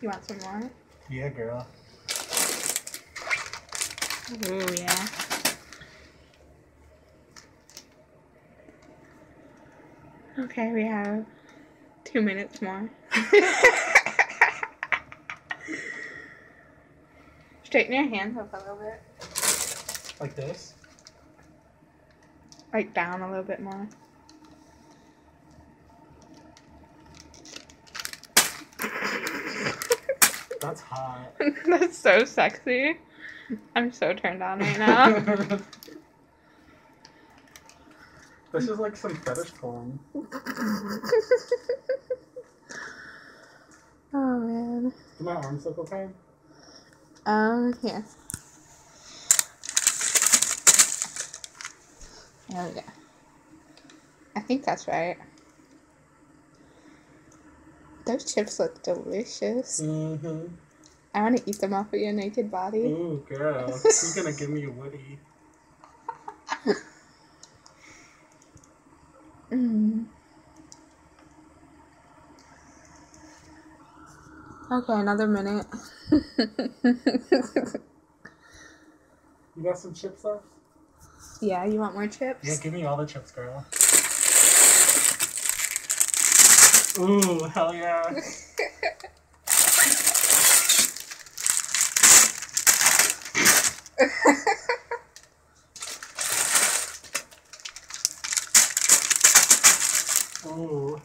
You want some more? Yeah, girl. Ooh, yeah. Okay, we have 2 minutes more. Straighten your hands up a little bit. Like this? Like down a little bit more. That's hot. That's so sexy. I'm so turned on right now. This is like some fetish porn. Oh man. Do my arms look okay? Here. There we go. I think that's right. Those chips look delicious. Mm-hmm. I want to eat them off of your naked body. Ooh, girl. You're gonna give me a woody. Okay, another minute. You got some chips left? Yeah, you want more chips? Yeah, give me all the chips, girl. Ooh, hell yeah. Ooh.